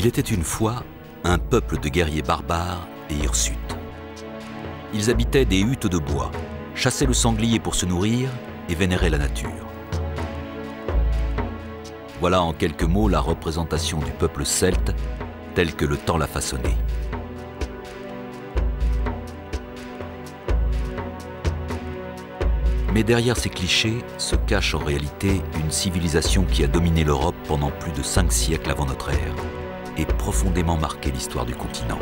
était une fois un peuple de guerriers barbares et hirsutes. Ils habitaient des huttes de bois, chassaient le sanglier pour se nourrir et vénéraient la nature. Voilà en quelques mots la représentation du peuple celte tel que le temps l'a façonné. Mais derrière ces clichés se cache en réalité une civilisation qui a dominé l'Europe pendant plus de 5 siècles avant notre ère et profondément marqué l'histoire du continent.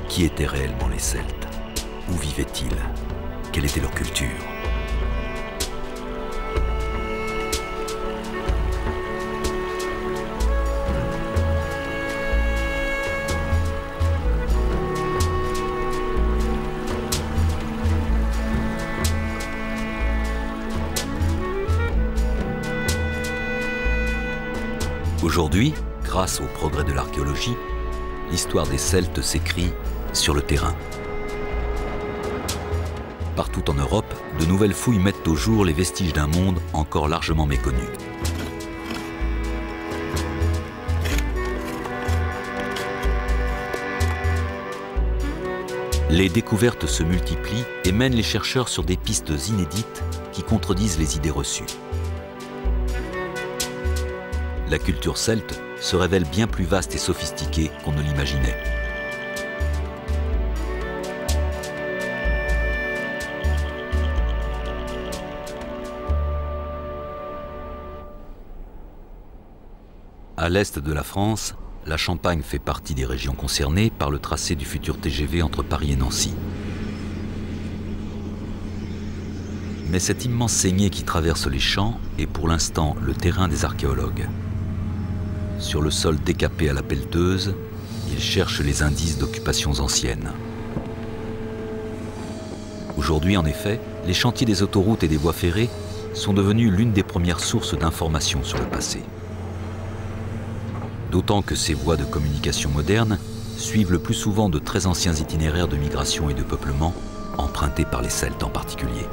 Qui étaient réellement les Celtes? Où vivaient-ils? Quelle était leur culture? Aujourd'hui, grâce au progrès de l'archéologie, l'histoire des Celtes s'écrit sur le terrain. Partout en Europe, de nouvelles fouilles mettent au jour les vestiges d'un monde encore largement méconnu. Les découvertes se multiplient et mènent les chercheurs sur des pistes inédites qui contredisent les idées reçues. La culture celte se révèle bien plus vaste et sophistiquée qu'on ne l'imaginait. À l'est de la France, la Champagne fait partie des régions concernées par le tracé du futur TGV entre Paris et Nancy. Mais cette immense saignée qui traverse les champs est pour l'instant le terrain des archéologues. Sur le sol décapé à la pelleteuse, ils cherchent les indices d'occupations anciennes. Aujourd'hui, en effet, les chantiers des autoroutes et des voies ferrées sont devenus l'une des premières sources d'informations sur le passé. D'autant que ces voies de communication modernes suivent le plus souvent de très anciens itinéraires de migration et de peuplement, empruntés par les Celtes en particulier.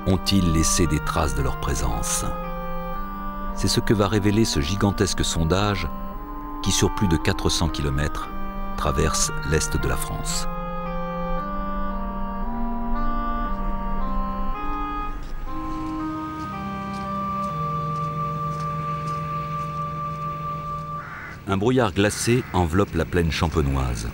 Ont-ils laissé des traces de leur présence? C'est ce que va révéler ce gigantesque sondage qui, sur plus de 400 km, traverse l'est de la France. Un brouillard glacé enveloppe la plaine champenoise.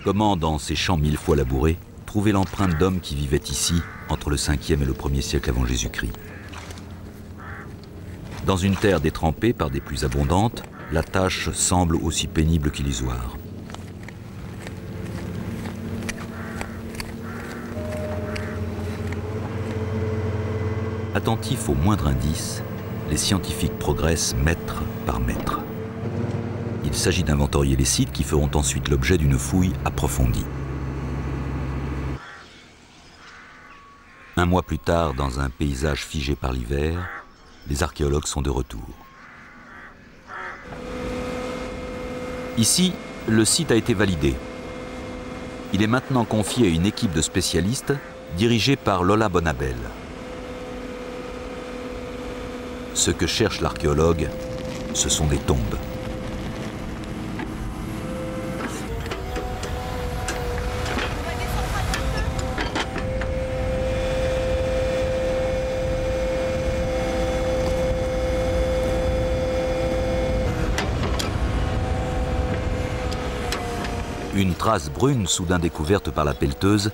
Comment, dans ces champs 1000 fois labourés, trouver l'empreinte d'hommes qui vivaient ici entre le 5e et le 1er siècle avant Jésus-Christ? Dans une terre détrempée par des pluies abondantes, la tâche semble aussi pénible qu'illusoire. Attentifs au moindre indice, les scientifiques progressent mètre par mètre. Il s'agit d'inventorier les sites qui feront ensuite l'objet d'une fouille approfondie. Un mois plus tard, dans un paysage figé par l'hiver, les archéologues sont de retour. Ici, le site a été validé. Il est maintenant confié à une équipe de spécialistes dirigée par Lola Bonabel. Ce que cherche l'archéologue, ce sont des tombes. Une trace brune soudain découverte par la pelleteuse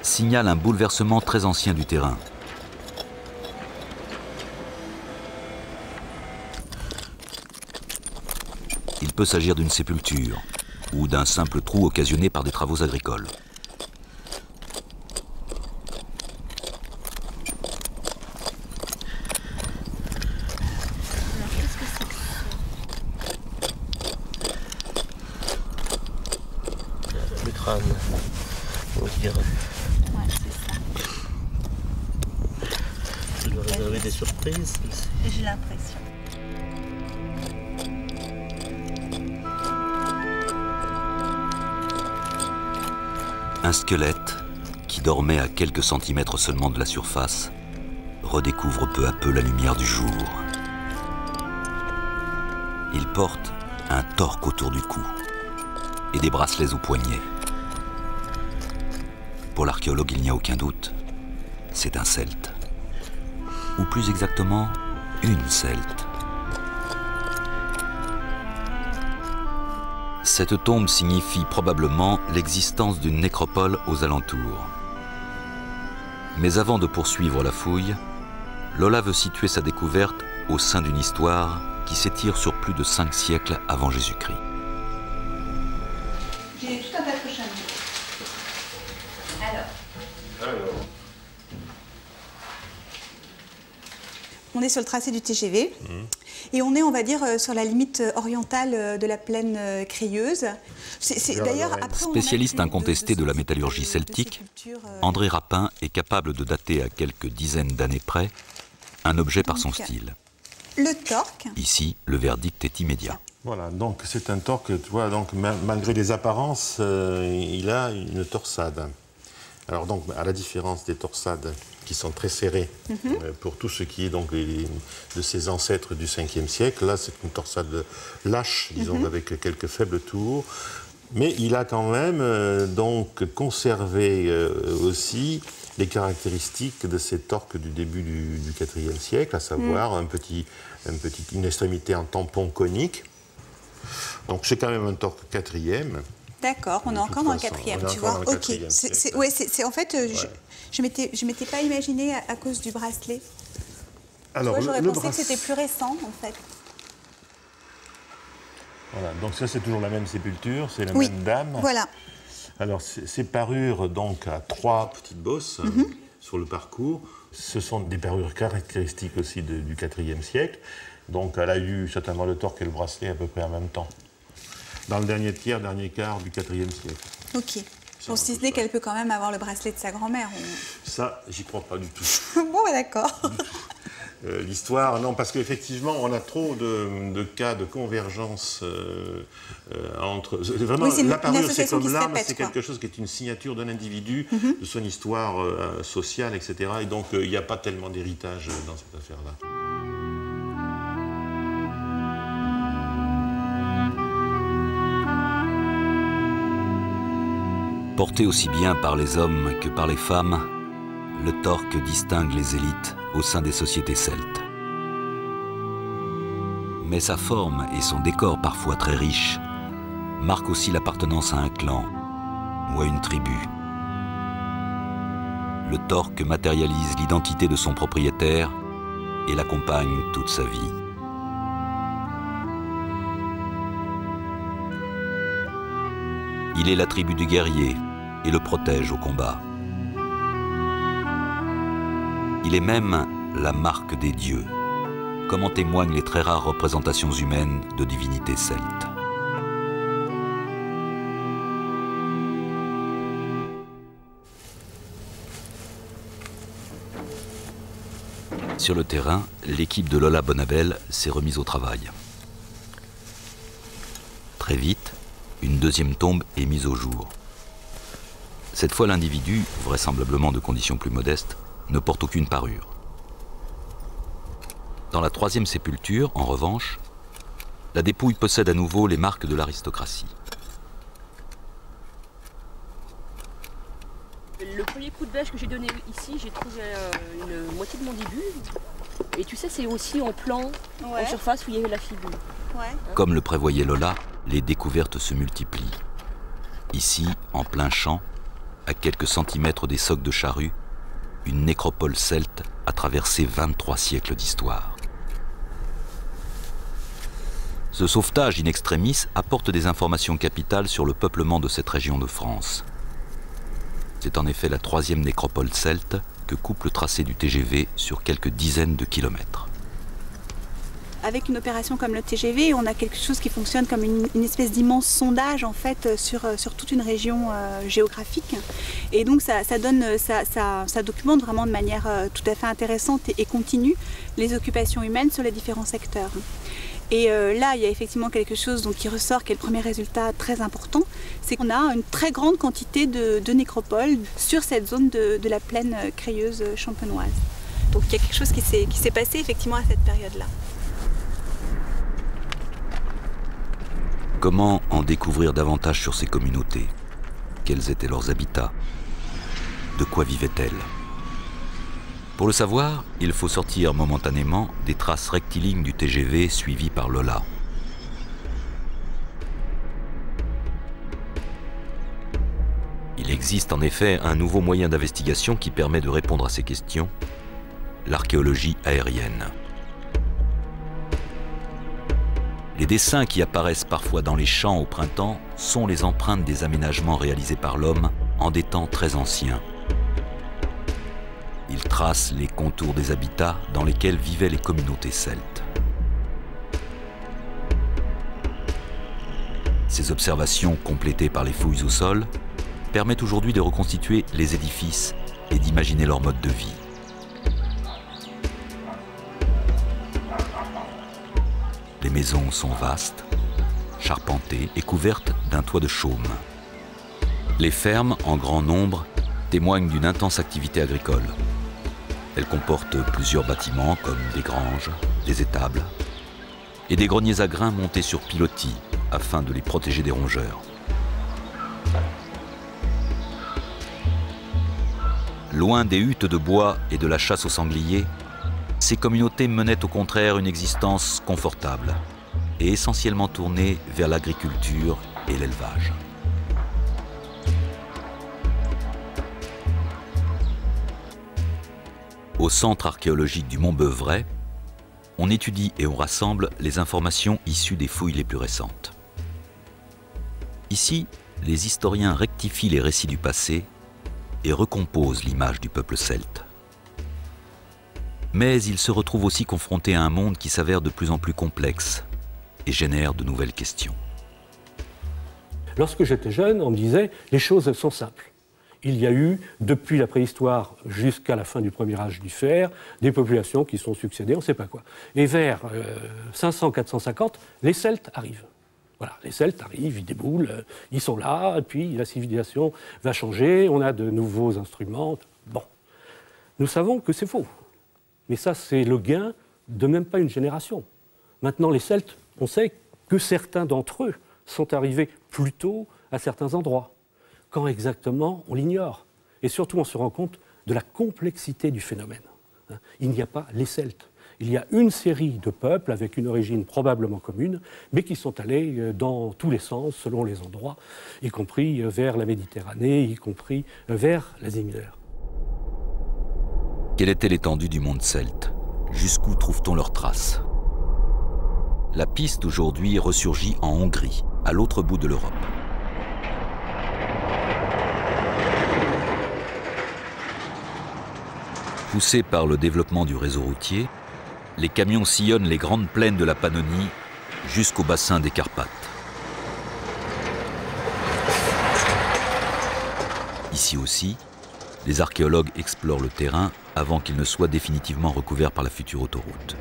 signale un bouleversement très ancien du terrain. Il peut s'agir d'une sépulture ou d'un simple trou occasionné par des travaux agricoles. Le crâne, on dirait. Ouais, c'est ça. Tu dois réserver des surprises. J'ai l'impression. Un squelette qui dormait à quelques centimètres seulement de la surface, redécouvre peu à peu la lumière du jour. Il porte un torque autour du cou et des bracelets aux poignets. Pour l'archéologue, il n'y a aucun doute, c'est un celte. Ou plus exactement, une celte. Cette tombe signifie probablement l'existence d'une nécropole aux alentours. Mais avant de poursuivre la fouille, Lola veut situer sa découverte au sein d'une histoire qui s'étire sur plus de 5 siècles avant Jésus-Christ. J'ai tout un tas de cochonneries. Alors. On est sur le tracé du TGV et on est, on va dire, sur la limite orientale de la plaine crayeuse. D'ailleurs, après, spécialiste incontesté de la métallurgie celtique, André Rapin est capable de dater à quelques dizaines d'années près un objet par son style. Le torque. Ici, le verdict est immédiat. Voilà, donc c'est un torque, tu vois, donc malgré les apparences, il a une torsade. Alors donc, à la différence des torsades qui sont très serrées pour tout ce qui est donc de ses ancêtres du 5e siècle, là c'est une torsade lâche, disons, avec quelques faibles tours. Mais il a quand même donc conservé aussi les caractéristiques de ces torques du début du IVe siècle, à savoir une extrémité en tampon conique. Donc c'est quand même un torque 4e. D'accord, on est encore dans le 4e, tu vois. Ok, en fait, je m'étais pas imaginé à cause du bracelet. Alors, j'aurais pensé que c'était plus récent, en fait. Voilà, donc ça c'est toujours la même sépulture, c'est la même dame. Voilà. Alors ces parures donc à 3 petites bosses sur le parcours, ce sont des parures caractéristiques aussi du IVe siècle. Donc elle a eu certainement le torque et le bracelet à peu près en même temps. Dans le dernier tiers, dernier quart du IVe siècle. Ok. Bon, si ce n'est qu'elle peut quand même avoir le bracelet de sa grand-mère. Ça, j'y crois pas du tout. Bon, d'accord. L'histoire, non, parce qu'effectivement, on a trop de cas de convergence entre... Vraiment, la parure, c'est comme l'arme, c'est quelque chose qui est une signature d'un individu, de son histoire sociale, etc. Et donc, il n'y a pas tellement d'héritage dans cette affaire-là. Porté aussi bien par les hommes que par les femmes, le torque distingue les élites au sein des sociétés celtes. Mais sa forme et son décor parfois très riches marquent aussi l'appartenance à un clan ou à une tribu. Le torque matérialise l'identité de son propriétaire et l'accompagne toute sa vie. Il est l'attribut du guerrier et le protège au combat. Il est même la marque des dieux, comme en témoignent les très rares représentations humaines de divinités celtes. Sur le terrain, l'équipe de Lola Bonabel s'est remise au travail. Très vite, une deuxième tombe est mise au jour. Cette fois, l'individu, vraisemblablement de conditions plus modestes, ne porte aucune parure. Dans la troisième sépulture, en revanche, la dépouille possède à nouveau les marques de l'aristocratie. Le premier coup de bêche que j'ai donné ici, j'ai trouvé une moitié de mandibule. Et tu sais, c'est aussi en plan, en surface, où il y avait la figure. Ouais. Comme le prévoyait Lola, les découvertes se multiplient. Ici, en plein champ, à quelques centimètres des socs de charrue, une nécropole celte a traversé 23 siècles d'histoire. Ce sauvetage in extremis apporte des informations capitales sur le peuplement de cette région de France. C'est en effet la troisième nécropole celte que coupe le tracé du TGV sur quelques dizaines de kilomètres. Avec une opération comme le TGV, on a quelque chose qui fonctionne comme une espèce d'immense sondage en fait sur toute une région géographique. Et donc ça documente vraiment de manière tout à fait intéressante et continue les occupations humaines sur les différents secteurs. Et là, il y a effectivement quelque chose donc, qui ressort, qui est le premier résultat très important, c'est qu'on a une très grande quantité de nécropoles sur cette zone de la plaine crayeuse champenoise. Donc il y a quelque chose qui s'est passé effectivement à cette période-là. Comment en découvrir davantage sur ces communautés? Quels étaient leurs habitats? De quoi vivaient-elles? Pour le savoir, il faut sortir momentanément des traces rectilignes du TGV suivies par Lola. Il existe en effet un nouveau moyen d'investigation qui permet de répondre à ces questions, l'archéologie aérienne. Les dessins qui apparaissent parfois dans les champs au printemps sont les empreintes des aménagements réalisés par l'homme en des temps très anciens. Ils tracent les contours des habitats dans lesquels vivaient les communautés celtes. Ces observations, complétées par les fouilles au sol, permettent aujourd'hui de reconstituer les édifices et d'imaginer leur mode de vie. Les maisons sont vastes, charpentées et couvertes d'un toit de chaume. Les fermes, en grand nombre, témoignent d'une intense activité agricole. Elles comportent plusieurs bâtiments comme des granges, des étables et des greniers à grains montés sur pilotis afin de les protéger des rongeurs. Loin des huttes de bois et de la chasse aux sangliers, ces communautés menaient au contraire une existence confortable et essentiellement tournée vers l'agriculture et l'élevage. Au centre archéologique du Mont Beuvray, on étudie et on rassemble les informations issues des fouilles les plus récentes. Ici, les historiens rectifient les récits du passé et recomposent l'image du peuple celte. Mais ils se retrouvent aussi confrontés à un monde qui s'avère de plus en plus complexe et génère de nouvelles questions. Lorsque j'étais jeune, on me disait « les choses sont simples ». Il y a eu, depuis la préhistoire jusqu'à la fin du premier âge du fer, des populations qui sont succédées, on ne sait pas quoi. Et vers 500-450, les Celtes arrivent. Voilà, les Celtes arrivent, ils déboulent, ils sont là, et puis la civilisation va changer, on a de nouveaux instruments. Bon, nous savons que c'est faux. Mais ça, c'est le gain de même pas une génération. Maintenant, les Celtes, on sait que certains d'entre eux sont arrivés plus tôt à certains endroits. Quand exactement, on l'ignore. Et surtout, on se rend compte de la complexité du phénomène. Il n'y a pas les Celtes. Il y a une série de peuples avec une origine probablement commune, mais qui sont allés dans tous les sens, selon les endroits, y compris vers la Méditerranée, y compris vers l'Asie mineure. Quelle était l'étendue du monde celte? Jusqu'où trouve-t-on leurs traces? La piste aujourd'hui ressurgit en Hongrie, à l'autre bout de l'Europe. Poussés par le développement du réseau routier, les camions sillonnent les grandes plaines de la Pannonie jusqu'au bassin des Carpates. Ici aussi, les archéologues explorent le terrain avant qu'il ne soit définitivement recouvert par la future autoroute.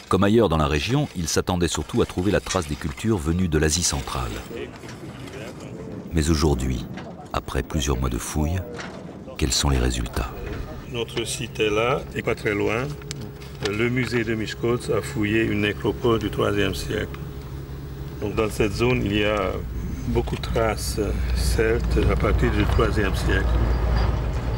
Comme ailleurs dans la région, ils s'attendaient surtout à trouver la trace des cultures venues de l'Asie centrale. Mais aujourd'hui, après plusieurs mois de fouilles, quels sont les résultats? Notre site est là, et pas très loin. Le musée de Miskolc a fouillé une nécropole du IIIe siècle. Donc dans cette zone, il y a beaucoup de traces celtes à partir du IIIe siècle.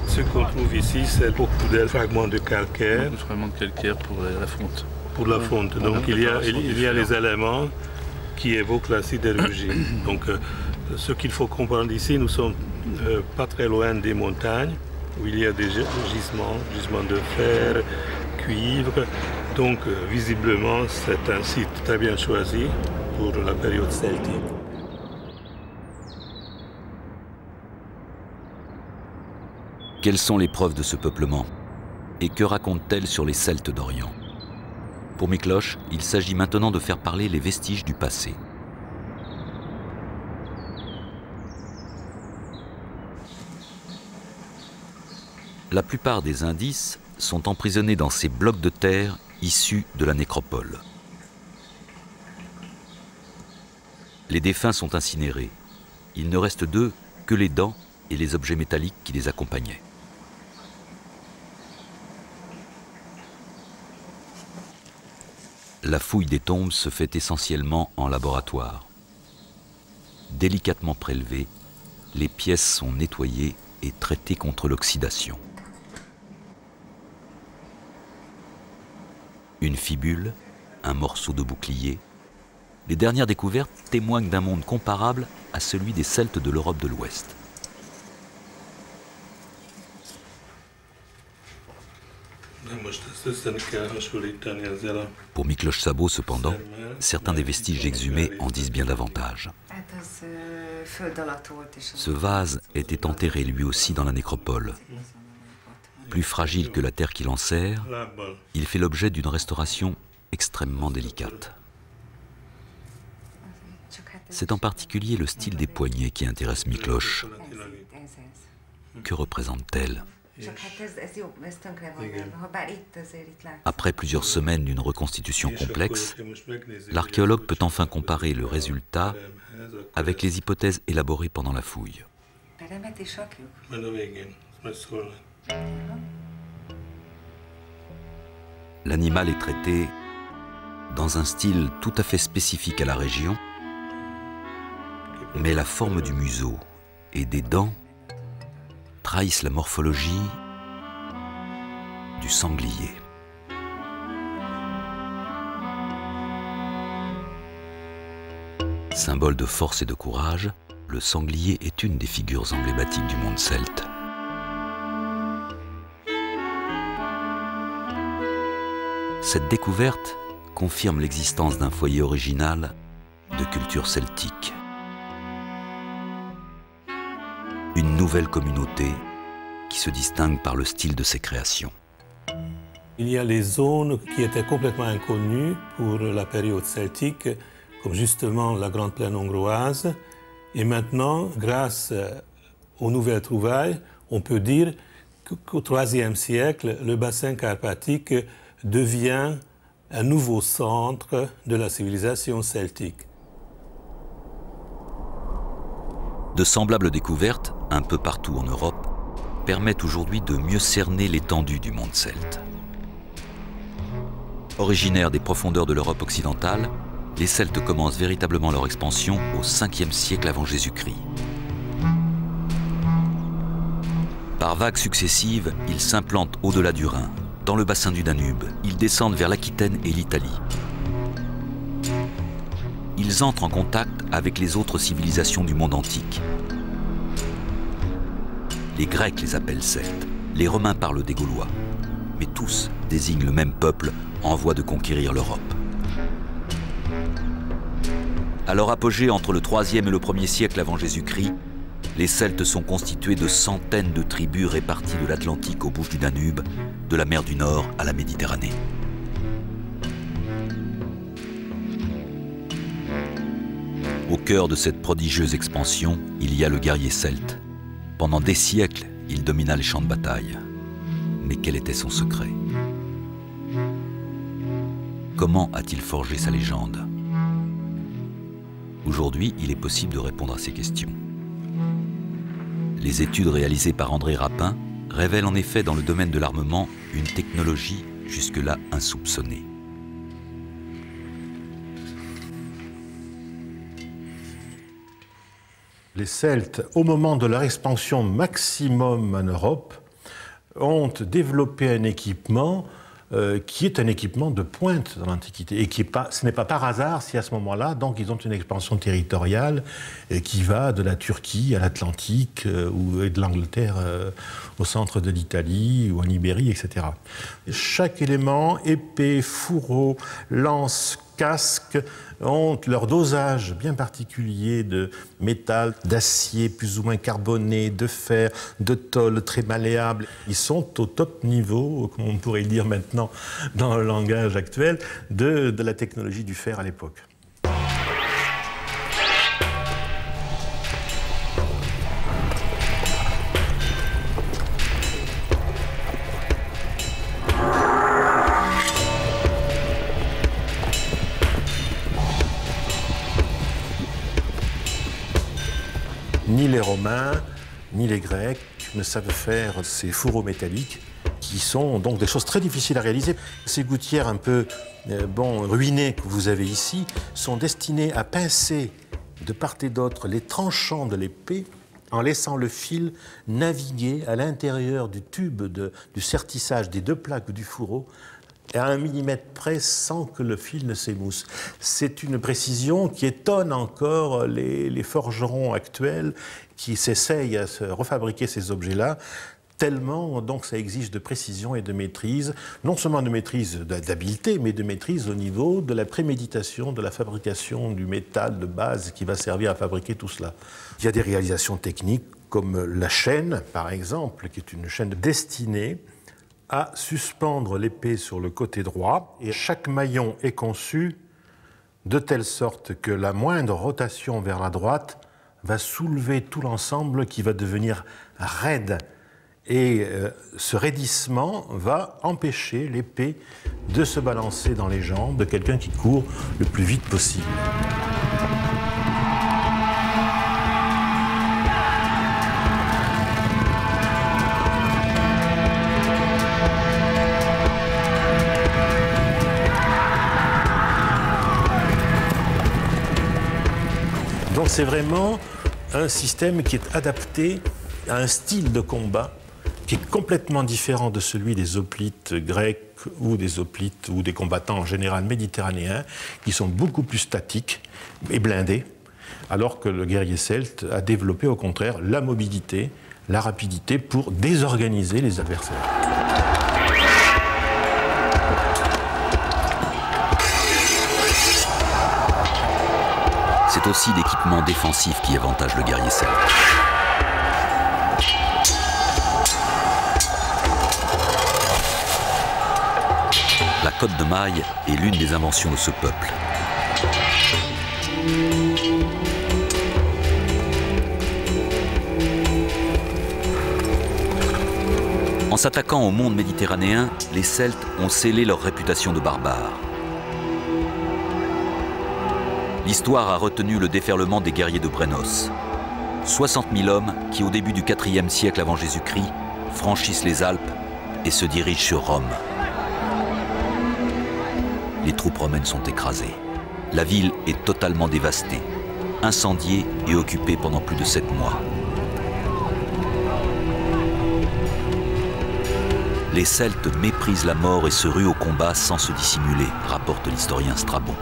Ce qu'on trouve ici, c'est beaucoup de fragments de calcaire. Des fragments de calcaire pour la fonte. Pour la fonte. Donc il y a les éléments qui évoquent la sidérurgie. Donc ce qu'il faut comprendre ici, nous sommes pas très loin des montagnes où il y a des gisements de fer, cuivre. Donc visiblement, c'est un site très bien choisi pour la période celtique. Quelles sont les preuves de ce peuplement? Et que racontent-elles sur les Celtes d'Orient? Pour Mikloš, il s'agit maintenant de faire parler les vestiges du passé. La plupart des indices sont emprisonnés dans ces blocs de terre issus de la nécropole. Les défunts sont incinérés. Il ne reste d'eux que les dents et les objets métalliques qui les accompagnaient. La fouille des tombes se fait essentiellement en laboratoire. Délicatement prélevées, les pièces sont nettoyées et traitées contre l'oxydation. Une fibule, un morceau de bouclier. Les dernières découvertes témoignent d'un monde comparable à celui des Celtes de l'Europe de l'Ouest. Pour Miklos Szabó, cependant, certains des vestiges exhumés en disent bien davantage. Ce vase était enterré lui aussi dans la nécropole. Plus fragile que la terre qui l'enserre, il fait l'objet d'une restauration extrêmement délicate. C'est en particulier le style des poignées qui intéresse Miklos. Que représente-t-elle ? Après plusieurs semaines d'une reconstitution complexe, l'archéologue peut enfin comparer le résultat avec les hypothèses élaborées pendant la fouille. L'animal est traité dans un style tout à fait spécifique à la région, mais la forme du museau et des dents trahissent la morphologie du sanglier. Symbole de force et de courage, le sanglier est une des figures emblématiques du monde celte. Cette découverte confirme l'existence d'un foyer original de culture celtique. Une nouvelle communauté qui se distingue par le style de ses créations. Il y a les zones qui étaient complètement inconnues pour la période celtique, comme justement la Grande Plaine hongroise. Et maintenant, grâce aux nouvelles trouvailles, on peut dire qu'au IIIe siècle, le bassin carpatique devient un nouveau centre de la civilisation celtique. De semblables découvertes, un peu partout en Europe, permettent aujourd'hui de mieux cerner l'étendue du monde celte. Originaires des profondeurs de l'Europe occidentale, les Celtes commencent véritablement leur expansion au 5e siècle avant Jésus-Christ. Par vagues successives, ils s'implantent au-delà du Rhin, dans le bassin du Danube. Ils descendent vers l'Aquitaine et l'Italie. Ils entrent en contact avec les autres civilisations du monde antique. Les Grecs les appellent Celtes, les Romains parlent des Gaulois, mais tous désignent le même peuple en voie de conquérir l'Europe. À leur apogée entre le 3e et le 1er siècle avant Jésus-Christ, les Celtes sont constitués de centaines de tribus réparties de l'Atlantique aux bouches du Danube, de la mer du Nord à la Méditerranée. Au cœur de cette prodigieuse expansion, il y a le guerrier celte. Pendant des siècles, il domina les champs de bataille. Mais quel était son secret? Comment a-t-il forgé sa légende? Aujourd'hui, il est possible de répondre à ces questions. Les études réalisées par André Rapin révèlent en effet dans le domaine de l'armement une technologie jusque-là insoupçonnée. Les Celtes, au moment de leur expansion maximum en Europe, ont développé un équipement qui est un équipement de pointe dans l'Antiquité. Et ce n'est pas par hasard si à ce moment-là, donc ils ont une expansion territoriale qui va de la Turquie à l'Atlantique ou de l'Angleterre au centre de l'Italie ou en Ibérie, etc. Chaque élément, épée, fourreau, lance, casque, ont leur dosage bien particulier de métal, d'acier plus ou moins carboné, de fer, de tôle très malléable. Ils sont au top niveau, comme on pourrait le dire maintenant dans le langage actuel, de la technologie du fer à l'époque. Ni les Romains, ni les Grecs ne savent faire ces fourreaux métalliques qui sont donc des choses très difficiles à réaliser. Ces gouttières un peu ruinées que vous avez ici sont destinées à pincer de part et d'autre les tranchants de l'épée en laissant le fil naviguer à l'intérieur du tube du sertissage des deux plaques du fourreau à 1 millimètre près sans que le fil ne s'émousse. C'est une précision qui étonne encore les forgerons actuels qui s'essayent à se refabriquer ces objets-là, tellement donc ça exige de précision et de maîtrise, non seulement de maîtrise d'habileté, mais de maîtrise au niveau de la préméditation, de la fabrication du métal de base qui va servir à fabriquer tout cela. Il y a des réalisations techniques comme la chaîne, par exemple, qui est une chaîne destinée à suspendre l'épée sur le côté droit, et chaque maillon est conçu de telle sorte que la moindre rotation vers la droite va soulever tout l'ensemble qui va devenir raide. Et ce raidissement va empêcher l'épée de se balancer dans les jambes de quelqu'un qui court le plus vite possible. Donc c'est vraiment un système qui est adapté à un style de combat qui est complètement différent de celui des hoplites grecs ou des hoplites ou des combattants en général méditerranéens, qui sont beaucoup plus statiques et blindés, alors que le guerrier celte a développé au contraire la mobilité, la rapidité pour désorganiser les adversaires. C'est aussi l'équipement défensif qui avantage le guerrier celte. La cotte de maille est l'une des inventions de ce peuple. En s'attaquant au monde méditerranéen, les Celtes ont scellé leur réputation de barbares. L'histoire a retenu le déferlement des guerriers de Brennos. 60 000 hommes qui, au début du IVe siècle avant Jésus-Christ, franchissent les Alpes et se dirigent sur Rome. Les troupes romaines sont écrasées. La ville est totalement dévastée, incendiée et occupée pendant plus de 7 mois. Les Celtes méprisent la mort et se ruent au combat sans se dissimuler, rapporte l'historien Strabon.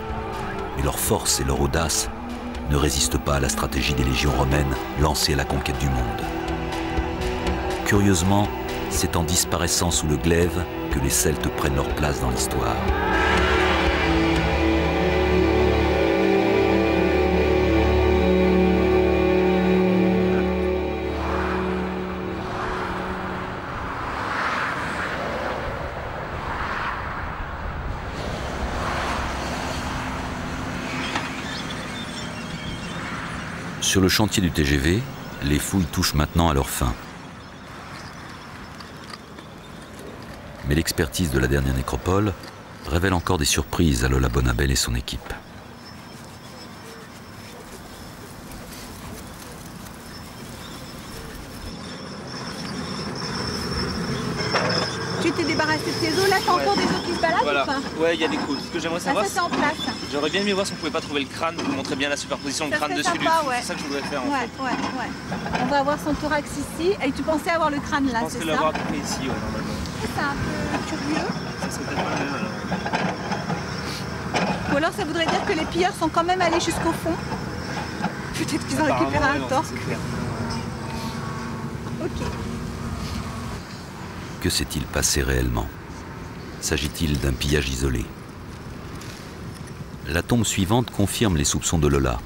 Mais leur force et leur audace ne résistent pas à la stratégie des légions romaines lancées à la conquête du monde. Curieusement, c'est en disparaissant sous le glaive que les Celtes prennent leur place dans l'histoire. Sur le chantier du TGV, les fouilles touchent maintenant à leur fin. Mais l'expertise de la dernière nécropole révèle encore des surprises à Lola Bonabel et son équipe. Tu t'es débarrassé de tes os, là t'as encore des os qui se baladent voilà. ou pas? Ouais, il y a des coudes. Ce que j'aimerais savoir, ça c'est en place. J'aurais bien aimé voir si on pouvait pas trouver le crâne pour montrer bien la superposition de Ça crâne serait dessus. sympa, ouais. C'est ça que je voudrais faire en Ouais, fait. ouais. On va avoir son thorax ici. Et tu pensais avoir le crâne là, Je c'est pense ça? l'avoir à peu près ici, ouais, normalement. C'est un peu curieux. Ça serait peut-être pas le même alors. Ou alors ça voudrait dire que les pilleurs sont quand même allés jusqu'au fond. Peut-être qu'ils ont récupéré Apparemment, un non, torse. c'est clair. Ok. Que s'est-il passé réellement? S'agit-il d'un pillage isolé? La tombe suivante confirme les soupçons de Lola.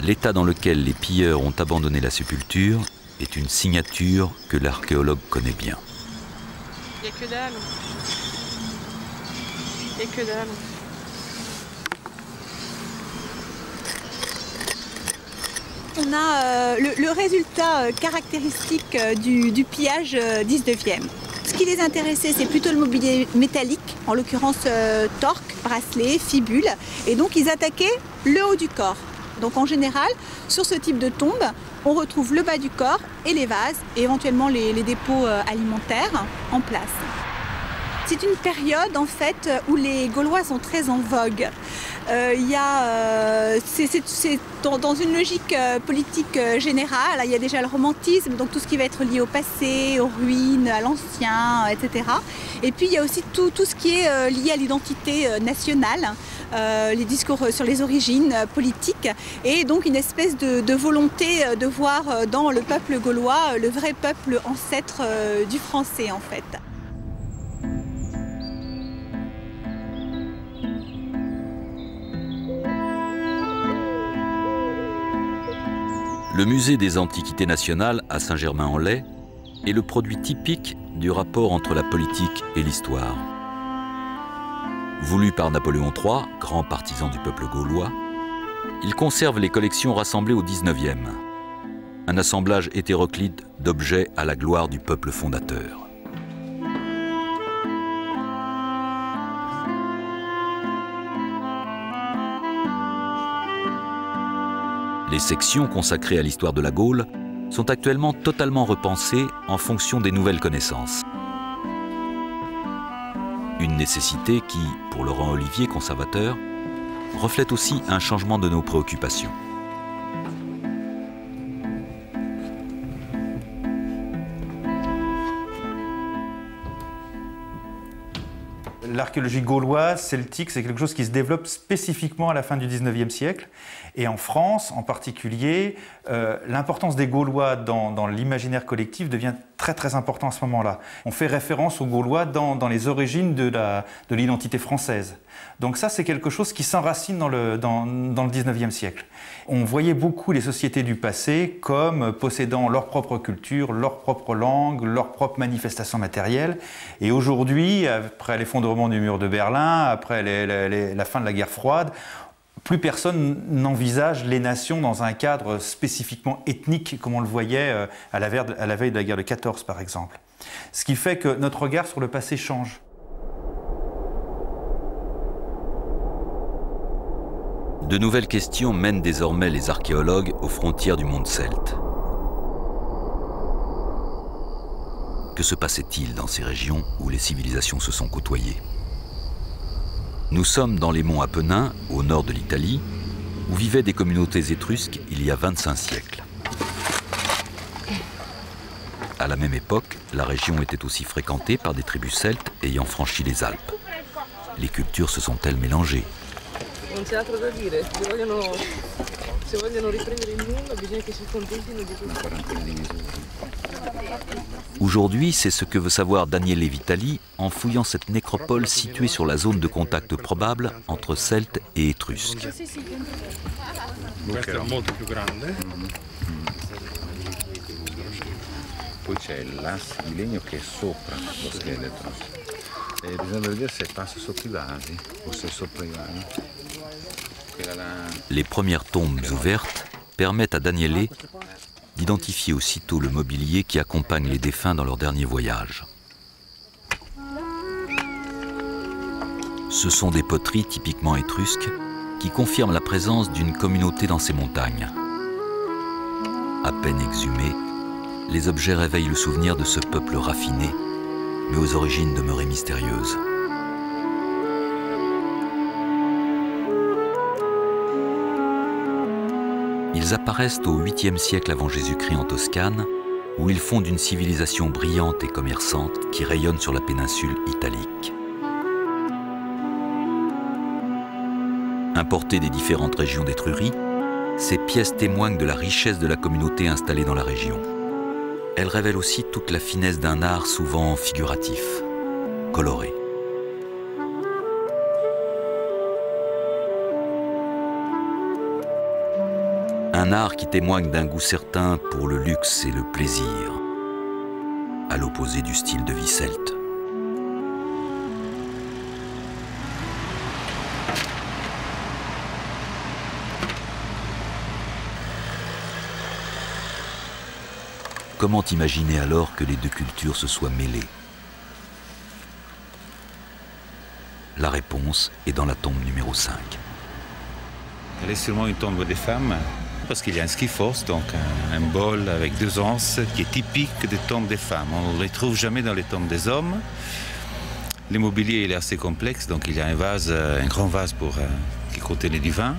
L'état dans lequel les pilleurs ont abandonné la sépulture est une signature que l'archéologue connaît bien. Il n'y a que dalle. Il n'y a que dalle. On a le résultat caractéristique du pillage 19e. Ce qui les intéressait, c'est plutôt le mobilier métallique, en l'occurrence torque, bracelet, fibule. Et donc ils attaquaient le haut du corps. Donc en général, sur ce type de tombe, on retrouve le bas du corps et les vases, et éventuellement les dépôts alimentaires en place. C'est une période en fait où les Gaulois sont très en vogue. C'est dans une logique politique générale. Il y a déjà le romantisme, donc tout ce qui va être lié au passé, aux ruines, à l'ancien, etc. Et puis il y a aussi tout ce qui est lié à l'identité nationale, les discours sur les origines politiques, et donc une espèce de volonté de voir dans le peuple gaulois le vrai peuple ancêtre du français en fait. Le musée des Antiquités nationales à Saint-Germain-en-Laye est le produit typique du rapport entre la politique et l'histoire. Voulu par Napoléon III, grand partisan du peuple gaulois, il conserve les collections rassemblées au XIXe, un assemblage hétéroclite d'objets à la gloire du peuple fondateur. Les sections consacrées à l'histoire de la Gaule sont actuellement totalement repensées en fonction des nouvelles connaissances. Une nécessité qui, pour Laurent Olivier, conservateur, reflète aussi un changement de nos préoccupations. L'archéologie gauloise, celtique, c'est quelque chose qui se développe spécifiquement à la fin du XIXe siècle. Et en France, en particulier, l'importance des Gaulois dans l'imaginaire collectif devient très très important à ce moment-là. On fait référence aux Gaulois dans les origines de l'identité française. Donc ça, c'est quelque chose qui s'enracine dans le XIXe siècle. On voyait beaucoup les sociétés du passé comme possédant leur propre culture, leur propre langue, leur propre manifestation matérielle. Et aujourd'hui, après l'effondrement du mur de Berlin, après la fin de la guerre froide, plus personne n'envisage les nations dans un cadre spécifiquement ethnique, comme on le voyait à la veille de la guerre de 14, par exemple. Ce qui fait que notre regard sur le passé change. De nouvelles questions mènent désormais les archéologues aux frontières du monde celte. Que se passait-il dans ces régions où les civilisations se sont côtoyées? Nous sommes dans les monts Apennins, au nord de l'Italie, où vivaient des communautés étrusques il y a 25 siècles. À la même époque, la région était aussi fréquentée par des tribus celtes ayant franchi les Alpes. Les cultures se sont-elles mélangées? Non c'è altro da dire, se vogliono riprendere il mondo bisogna che si contentino di questo. Aujourd'hui, c'est ce que veut savoir Daniele Vitali en fouillant cette nécropole située sur la zone de contact probable entre Celtes et Étrusques. Poi c'è l'asse di legno che è sopra lo scheletro e bisogna vedere se passa sotto i vasi o se è sopra i vasi. Les premières tombes ouvertes permettent à Daniele d'identifier aussitôt le mobilier qui accompagne les défunts dans leur dernier voyage. Ce sont des poteries typiquement étrusques qui confirment la présence d'une communauté dans ces montagnes. À peine exhumés, les objets réveillent le souvenir de ce peuple raffiné, mais aux origines demeurées mystérieuses. Ils apparaissent au 8e siècle avant Jésus-Christ en Toscane, où ils fondent une civilisation brillante et commerçante qui rayonne sur la péninsule italique. Importées des différentes régions d'Étrurie, ces pièces témoignent de la richesse de la communauté installée dans la région. Elles révèlent aussi toute la finesse d'un art souvent figuratif, coloré. Un art qui témoigne d'un goût certain pour le luxe et le plaisir, à l'opposé du style de vie celte. Comment imaginer alors que les deux cultures se soient mêlées? La réponse est dans la tombe numéro 5. Elle est sûrement une tombe des femmes, parce qu'il y a un schifos, donc un bol avec 2 anses, qui est typique des tombes des femmes. On ne les trouve jamais dans les tombes des hommes. L'immobilier il est assez complexe, donc il y a un grand vase qui contenait du vin.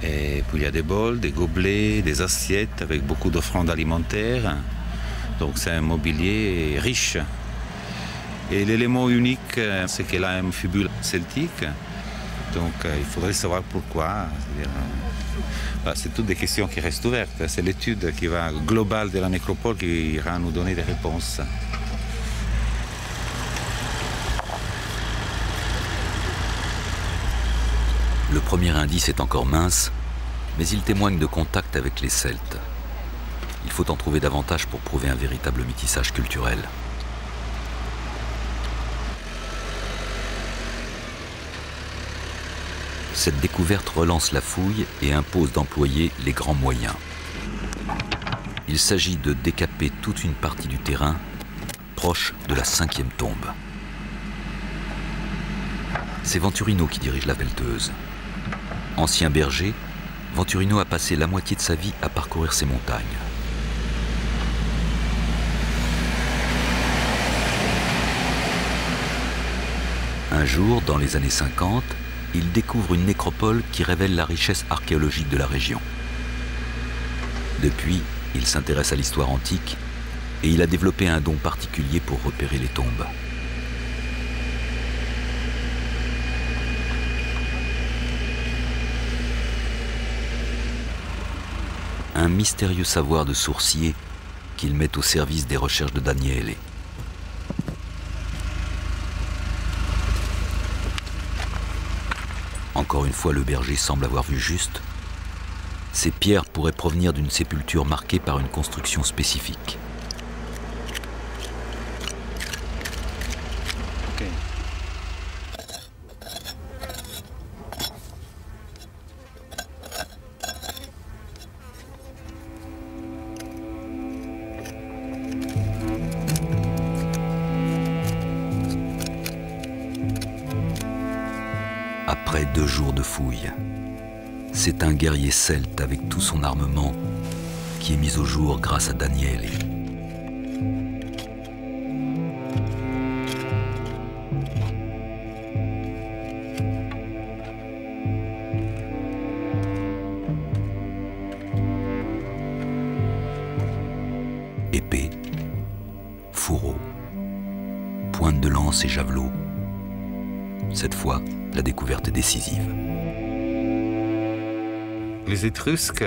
Et puis il y a des bols, des gobelets, des assiettes avec beaucoup d'offrandes alimentaires. Donc c'est un mobilier riche. Et l'élément unique, c'est qu'elle a un fibule celtique. Donc il faudrait savoir pourquoi. C'est toutes des questions qui restent ouvertes. C'est l'étude globale de la nécropole qui ira nous donner des réponses. Le premier indice est encore mince, mais il témoigne de contact avec les Celtes. Il faut en trouver davantage pour prouver un véritable métissage culturel. Cette découverte relance la fouille et impose d'employer les grands moyens. Il s'agit de décaper toute une partie du terrain proche de la 5e tombe. C'est Venturino qui dirige la pelleteuse. Ancien berger, Venturino a passé la moitié de sa vie à parcourir ces montagnes. Un jour, dans les années 50, il découvre une nécropole qui révèle la richesse archéologique de la région. Depuis, il s'intéresse à l'histoire antique et il a développé un don particulier pour repérer les tombes. Un mystérieux savoir de sourcier qu'il met au service des recherches de Daniele. Encore une fois, le berger semble avoir vu juste. Ces pierres pourraient provenir d'une sépulture marquée par une construction spécifique. Après 2 jours de fouille, c'est un guerrier celte avec tout son armement qui est mis au jour grâce à Daniele. Épée, fourreau, pointe de lance et javelot. Cette fois, la découverte est décisive. Les Étrusques,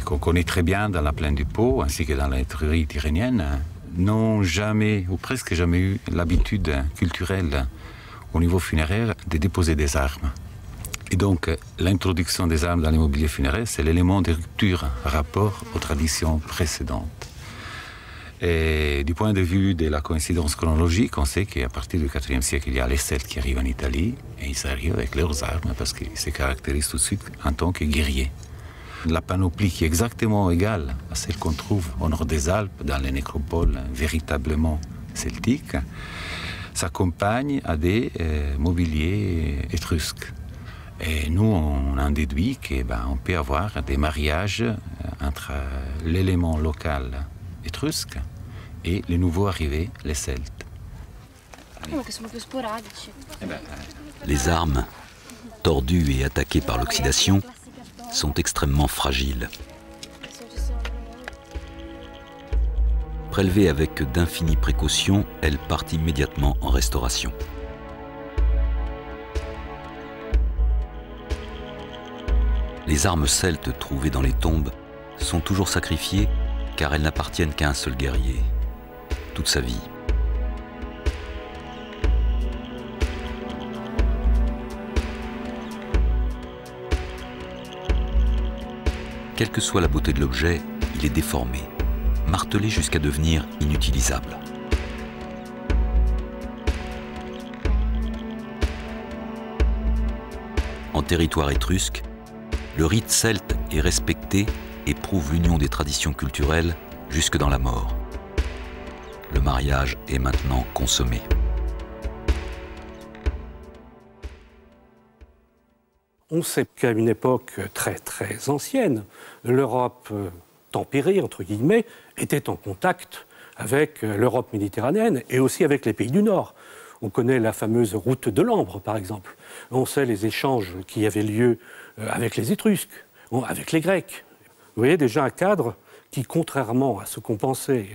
qu'on connaît très bien dans la plaine du Pô, ainsi que dans l'Étrurie tyrrhénienne, n'ont jamais, ou presque jamais eu l'habitude culturelle au niveau funéraire de déposer des armes. Et donc, l'introduction des armes dans l'immobilier funéraire, c'est l'élément de rupture par rapport aux traditions précédentes. Et du point de vue de la coïncidence chronologique, on sait qu'à partir du IVe siècle, il y a les Celtes qui arrivent en Italie, et ils arrivent avec leurs armes parce qu'ils se caractérisent tout de suite en tant que guerriers. La panoplie qui est exactement égale à celle qu'on trouve au nord des Alpes, dans les nécropoles véritablement celtiques, s'accompagne à des mobiliers étrusques. Et nous, on en déduit qu'on peut avoir des mariages entre l'élément local étrusque et les nouveaux arrivés, les Celtes. Les armes, tordues et attaquées par l'oxydation, sont extrêmement fragiles. Prélevées avec d'infinies précautions, elles partent immédiatement en restauration. Les armes celtes trouvées dans les tombes sont toujours sacrifiées car elles n'appartiennent qu'à un seul guerrier, toute sa vie. Quelle que soit la beauté de l'objet, il est déformé, martelé jusqu'à devenir inutilisable. En territoire étrusque, le rite celte est respecté et prouve l'union des traditions culturelles jusque dans la mort. Le mariage est maintenant consommé. On sait qu'à une époque très très ancienne, l'Europe tempérée, entre guillemets, était en contact avec l'Europe méditerranéenne et aussi avec les pays du Nord. On connaît la fameuse route de l'Ambre, par exemple. On sait les échanges qui avaient lieu avec les Étrusques, avec les Grecs. Vous voyez déjà un cadre qui, contrairement à ce qu'on pensait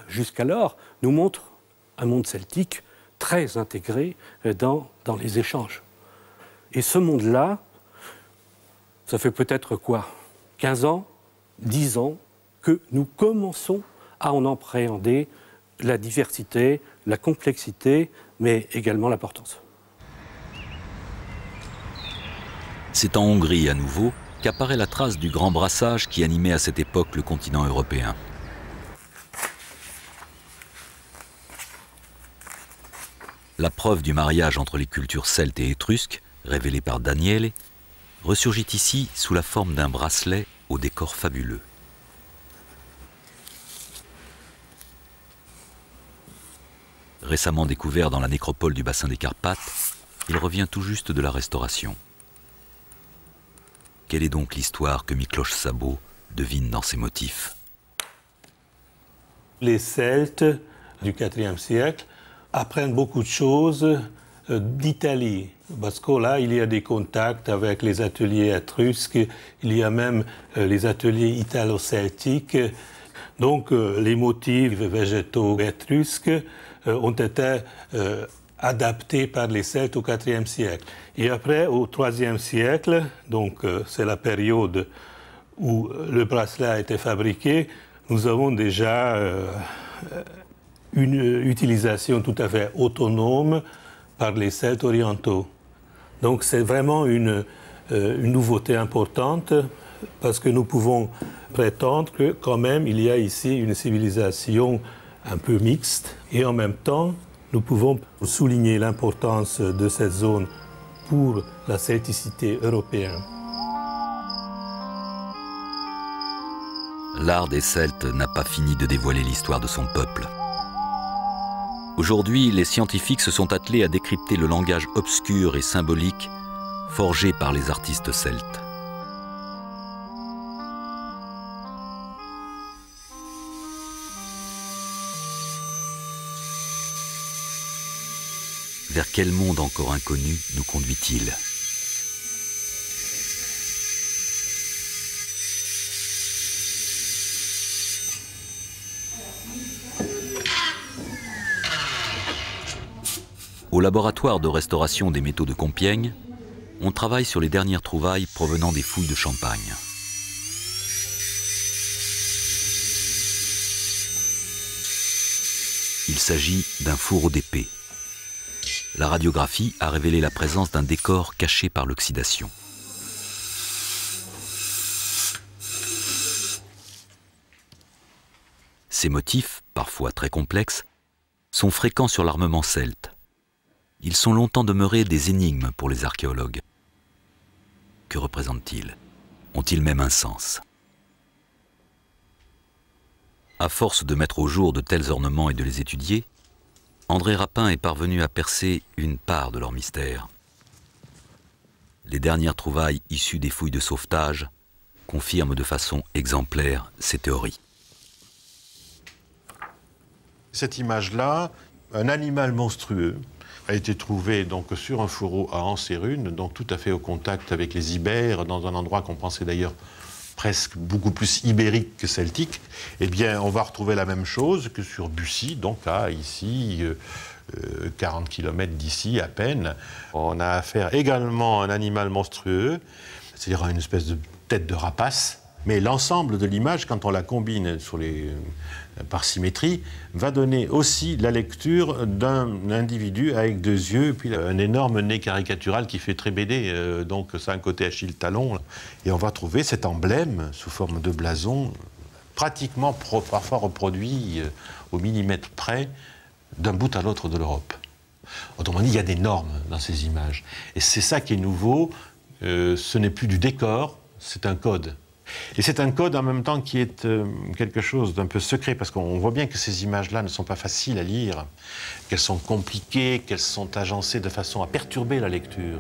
jusqu'alors, nous montre un monde celtique très intégré dans les échanges. Et ce monde-là, ça fait peut-être quoi, 15 ans, 10 ans, que nous commençons à en appréhender la diversité, la complexité, mais également l'importance. C'est en Hongrie à nouveau qu'apparaît la trace du grand brassage qui animait à cette époque le continent européen. La preuve du mariage entre les cultures celtes et étrusques, révélée par Daniele, ressurgit ici sous la forme d'un bracelet au décor fabuleux. Récemment découvert dans la nécropole du bassin des Carpates, il revient tout juste de la restauration. Quelle est donc l'histoire que Miklos Szabó devine dans ses motifs? Les Celtes du IVe siècle apprennent beaucoup de choses d'Italie, parce que là, il y a des contacts avec les ateliers étrusques, il y a même les ateliers italo-celtiques. Donc, les motifs végétaux étrusques ont été adaptés par les Celtes au IVe siècle. Et après, au IIIe siècle, donc c'est la période où le bracelet a été fabriqué, nous avons déjà une utilisation tout à fait autonome par les Celtes orientaux. Donc c'est vraiment une nouveauté importante parce que nous pouvons prétendre que quand même il y a ici une civilisation un peu mixte et en même temps nous pouvons souligner l'importance de cette zone pour la celticité européenne. L'art des Celtes n'a pas fini de dévoiler l'histoire de son peuple. Aujourd'hui, les scientifiques se sont attelés à décrypter le langage obscur et symbolique forgé par les artistes celtes. Vers quel monde encore inconnu nous conduit-il ? Au laboratoire de restauration des métaux de Compiègne, on travaille sur les dernières trouvailles provenant des fouilles de Champagne. Il s'agit d'un fourreau d'épée. La radiographie a révélé la présence d'un décor caché par l'oxydation. Ces motifs, parfois très complexes, sont fréquents sur l'armement celte. Ils sont longtemps demeurés des énigmes pour les archéologues. Que représentent-ils? Ont-ils même un sens? À force de mettre au jour de tels ornements et de les étudier, André Rapin est parvenu à percer une part de leur mystère. Les dernières trouvailles issues des fouilles de sauvetage confirment de façon exemplaire ces théories. Cette image-là, un animal monstrueux, a été trouvé donc sur un fourreau à Anse et Rune, donc tout à fait au contact avec les Ibères, dans un endroit qu'on pensait d'ailleurs presque beaucoup plus ibérique que celtique. Eh bien, on va retrouver la même chose que sur Bussy, donc à ici 40 km d'ici à peine. On a affaire également à un animal monstrueux, c'est-à-dire à une espèce de tête de rapace. Mais l'ensemble de l'image, quand on la combine par symétrie, va donner aussi la lecture d'un individu avec deux yeux, puis un énorme nez caricatural qui fait très BD, donc c'est un côté Achille-Talon. Et on va trouver cet emblème sous forme de blason, pratiquement parfois reproduit au millimètre près, d'un bout à l'autre de l'Europe. Autrement dit, il y a des normes dans ces images. Et c'est ça qui est nouveau, ce n'est plus du décor, c'est un code. Et c'est un code en même temps qui est quelque chose d'un peu secret, parce qu'on voit bien que ces images-là ne sont pas faciles à lire, qu'elles sont compliquées, qu'elles sont agencées de façon à perturber la lecture.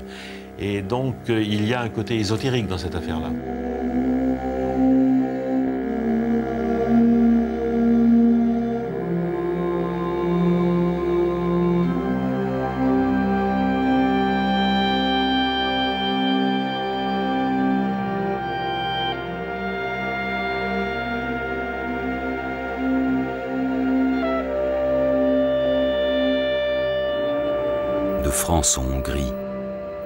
Et donc, il y a un côté ésotérique dans cette affaire-là. De France en Hongrie,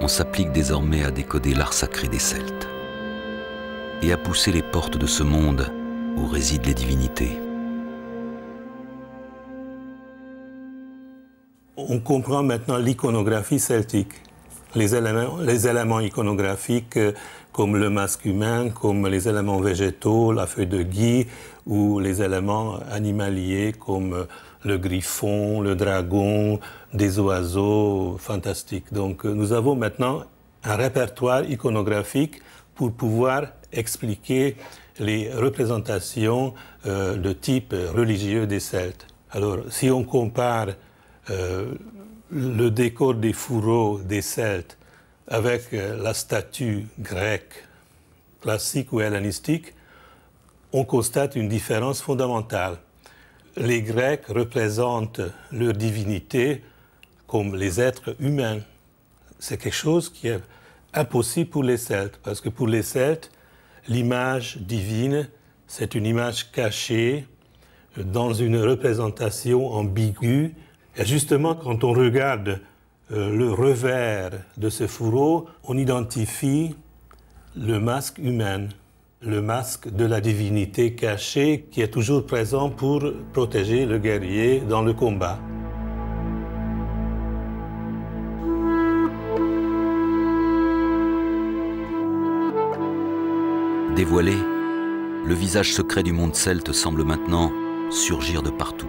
on s'applique désormais à décoder l'art sacré des Celtes et à pousser les portes de ce monde où résident les divinités. On comprend maintenant l'iconographie celtique, les éléments iconographiques comme le masque humain, comme les éléments végétaux, la feuille de gui, ou les éléments animaliers comme le griffon, le dragon, des oiseaux fantastiques. Donc nous avons maintenant un répertoire iconographique pour pouvoir expliquer les représentations de type religieux des Celtes. Alors si on compare le décor des fourreaux des Celtes avec la statue grecque classique ou hellénistique, on constate une différence fondamentale. Les Grecs représentent leur divinité comme les êtres humains. C'est quelque chose qui est impossible pour les Celtes, parce que pour les Celtes, l'image divine, c'est une image cachée dans une représentation ambiguë. Et justement, quand on regarde le revers de ce fourreau, on identifie le masque humain, le masque de la divinité cachée qui est toujours présent pour protéger le guerrier dans le combat. Dévoilé, le visage secret du monde celte semble maintenant surgir de partout.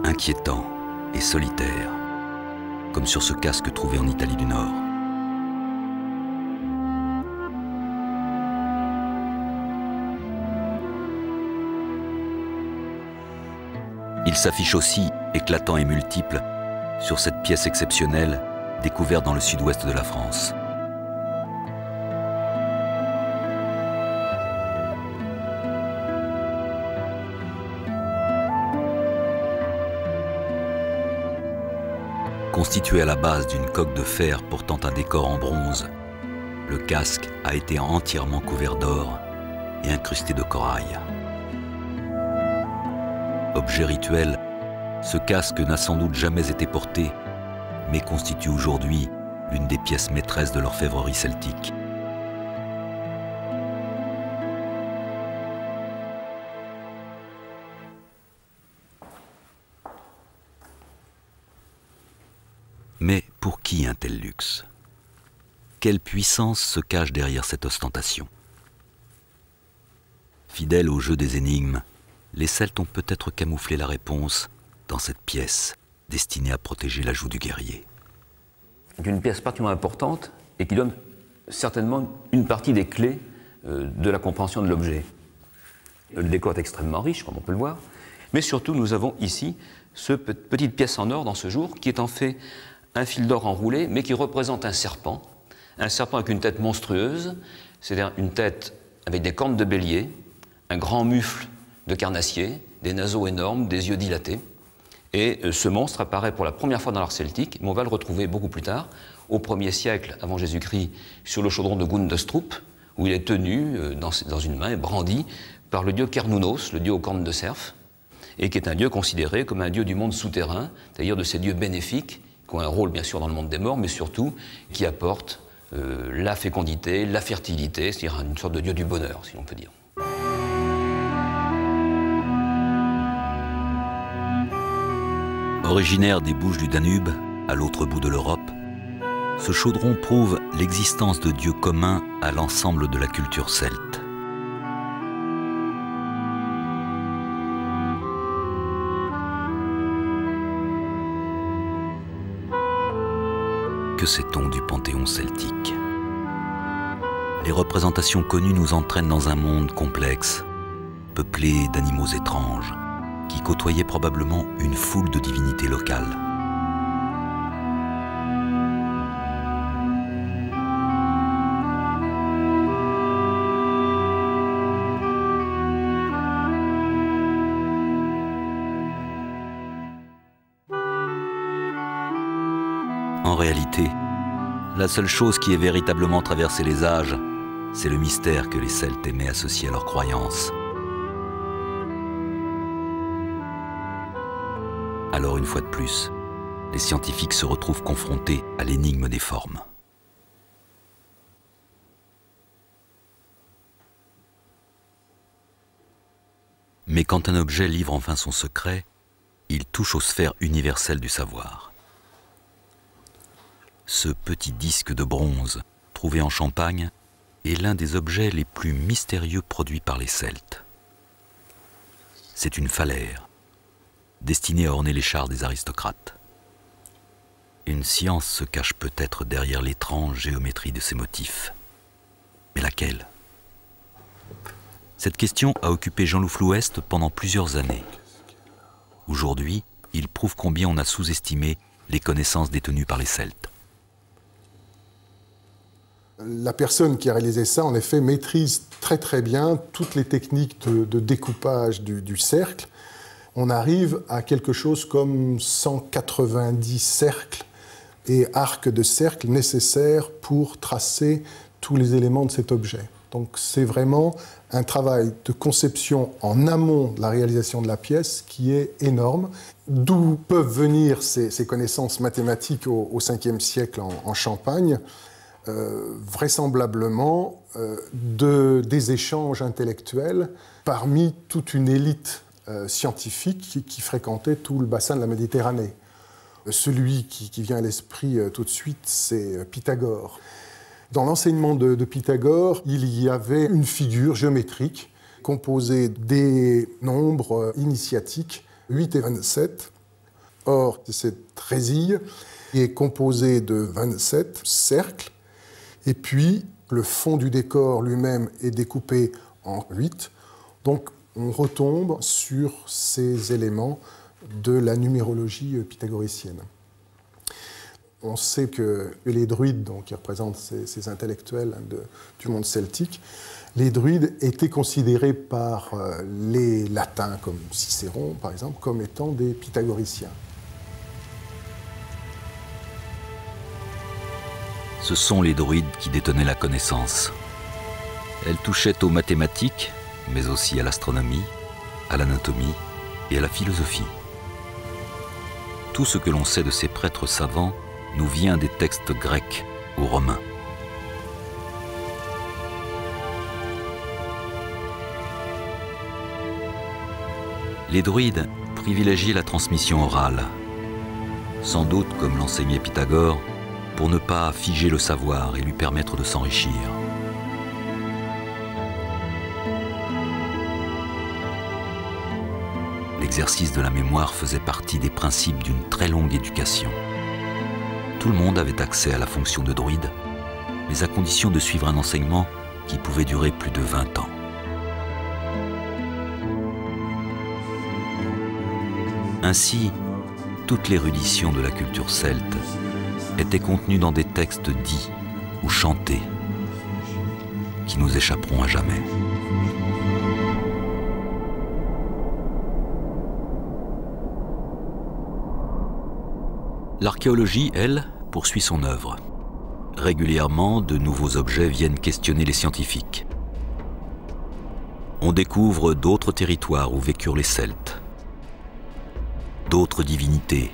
Inquiétant et solitaire, comme sur ce casque trouvé en Italie du Nord. Il s'affiche aussi, éclatant et multiple, sur cette pièce exceptionnelle découverte dans le sud-ouest de la France. Constitué à la base d'une coque de fer portant un décor en bronze, le casque a été entièrement couvert d'or et incrusté de corail. Objet rituel, ce casque n'a sans doute jamais été porté, mais constitue aujourd'hui l'une des pièces maîtresses de l'orfèvrerie celtique. Mais pour qui un tel luxe? Quelle puissance se cache derrière cette ostentation? Fidèles au jeu des énigmes, les Celtes ont peut-être camouflé la réponse dans cette pièce destinée à protéger la joue du guerrier. C'est une pièce particulièrement importante et qui donne certainement une partie des clés de la compréhension de l'objet. Le décor est extrêmement riche, comme on peut le voir, mais surtout nous avons ici cette petite pièce en or dans ce jour qui est en fait un fil d'or enroulé, mais qui représente un serpent avec une tête monstrueuse, c'est-à-dire une tête avec des cornes de bélier, un grand mufle de carnassier, des naseaux énormes, des yeux dilatés. Et ce monstre apparaît pour la première fois dans l'art celtique, mais on va le retrouver beaucoup plus tard, au 1er siècle avant Jésus-Christ, sur le chaudron de Gundestrup, où il est tenu dans une main et brandi par le dieu Cernunnos, le dieu aux cornes de cerf, et qui est un dieu considéré comme un dieu du monde souterrain, c'est-à-dire de ces dieux bénéfiques, qui ont un rôle bien sûr dans le monde des morts, mais surtout qui apportent la fécondité, la fertilité, c'est-à-dire une sorte de dieu du bonheur, si l'on peut dire. Originaire des Bouches du Danube, à l'autre bout de l'Europe, ce chaudron prouve l'existence de dieux communs à l'ensemble de la culture celte. Que sait-on du panthéon celtique ? les représentations connues nous entraînent dans un monde complexe, peuplé d'animaux étranges, qui côtoyaient probablement une foule de divinités locales. En réalité, la seule chose qui ait véritablement traversé les âges, c'est le mystère que les Celtes aimaient associer à leurs croyances. Alors, une fois de plus, les scientifiques se retrouvent confrontés à l'énigme des formes. Mais quand un objet livre enfin son secret, il touche aux sphères universelles du savoir. Ce petit disque de bronze, trouvé en Champagne, est l'un des objets les plus mystérieux produits par les Celtes. C'est une phalaire, destinée à orner les chars des aristocrates. Une science se cache peut-être derrière l'étrange géométrie de ces motifs. Mais laquelle? Cette question a occupé Jean-Loup Flouest pendant plusieurs années. Aujourd'hui, il prouve combien on a sous-estimé les connaissances détenues par les Celtes. La personne qui a réalisé ça, en effet, maîtrise très très bien toutes les techniques de découpage du cercle. On arrive à quelque chose comme 190 cercles et arcs de cercle nécessaires pour tracer tous les éléments de cet objet. Donc c'est vraiment un travail de conception en amont de la réalisation de la pièce qui est énorme. D'où peuvent venir ces connaissances mathématiques au 5e siècle en Champagne? Vraisemblablement des échanges intellectuels parmi toute une élite scientifique qui fréquentait tout le bassin de la Méditerranée. Celui qui vient à l'esprit tout de suite, c'est Pythagore. Dans l'enseignement de Pythagore, il y avait une figure géométrique composée des nombres initiatiques 8 et 27. Or, cette résille est composée de 27 cercles. Et puis, le fond du décor lui-même est découpé en 8. Donc, on retombe sur ces éléments de la numérologie pythagoricienne. On sait que les druides, donc, qui représentent ces intellectuels du monde celtique, les druides étaient considérés par les latins, comme Cicéron, par exemple, comme étant des pythagoriciens. Ce sont les druides qui détenaient la connaissance. Elle touchait aux mathématiques, mais aussi à l'astronomie, à l'anatomie et à la philosophie. Tout ce que l'on sait de ces prêtres savants nous vient des textes grecs ou romains. Les druides privilégiaient la transmission orale, sans doute comme l'enseignait Pythagore, pour ne pas figer le savoir et lui permettre de s'enrichir. L'exercice de la mémoire faisait partie des principes d'une très longue éducation. Tout le monde avait accès à la fonction de druide, mais à condition de suivre un enseignement qui pouvait durer plus de 20 ans. Ainsi, toute l'érudition de la culture celte était contenue dans des textes dits ou chantés qui nous échapperont à jamais. L'archéologie, elle, poursuit son œuvre. Régulièrement, de nouveaux objets viennent questionner les scientifiques. On découvre d'autres territoires où vécurent les Celtes, d'autres divinités,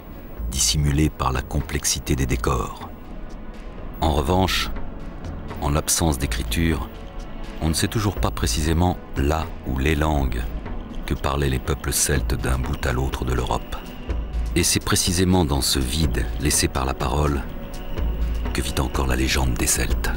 dissimulées par la complexité des décors. En revanche, en l'absence d'écriture, on ne sait toujours pas précisément la ou les langues que parlaient les peuples celtes d'un bout à l'autre de l'Europe. Et c'est précisément dans ce vide laissé par la parole que vit encore la légende des Celtes.